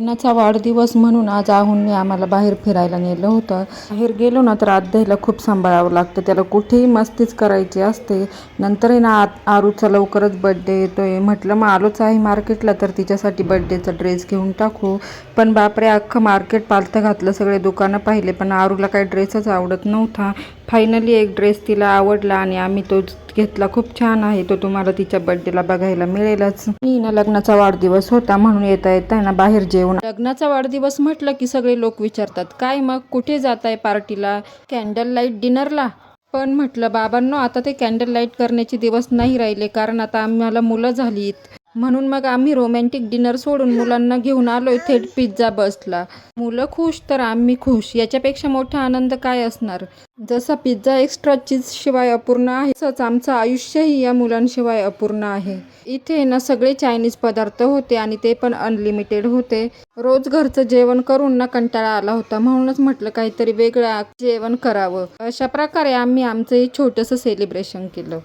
लग्नाचा वाढदिवस म्हणून आज आहुंनी आम्हाला बाहेर फिरायला नेलं होतं. बाहेर गेलो ना तर आद्याला खूप सांभाळावं लागतं. त्याला कुठेही मस्तीच करायची असते. नंतर आहे ना आरूचा लवकरच बड्डे येतोय. म्हटलं मग आलोच आहे मार्केटला तर तिच्यासाठी बड्डेचा ड्रेस घेऊन टाकू. पण बापरे, अख्खं मार्केट पालथं घातलं. सगळे दुकानं पाहिले पण आरूला काही ड्रेसच आवडत नव्हता. फायनली एक ड्रेस तिला आवडला आणि आम्ही तो घेतला. खूप छान आहे तो. तुम्हाला तिच्या बड्डेला बघायला मिळेलच. मी ना लग्नाचा वाढदिवस होता म्हणून येता ना बाहेर जेवण. लग्नाचा वाढदिवस म्हटलं की सगळे लोक विचारतात, काय मग कुठे जाताय पार्टीला? कॅन्डल लाईट डिनरला? पण म्हटलं बाबांनो, आता ते कॅन्डल लाईट करण्याचे दिवस नाही राहिले, कारण आता आम्हाला मुलं झालीत. म्हणून मग आम्ही रोमॅन्टिक डिनर सोडून मुलांना घेऊन आलोय थेट पिझ्झा बसला. मुलं खुश तर आम्ही खुश. याच्यापेक्षा मोठा आनंद काय असणार? जसा पिझ्झा एक्स्ट्रा चीज शिवाय अपूर्ण आहे, तसंच आमचं आयुष्यही या मुलांशिवाय अपूर्ण आहे. इथे ना सगळे चायनीज पदार्थ होते आणि ते पण अनलिमिटेड होते. रोज घरचं जेवण करून ना कंटाळा आला होता, म्हणूनच म्हटलं काहीतरी वेगळं जेवण करावं. अशा प्रकारे आम्ही आमचं छोटंसं सेलिब्रेशन केलं.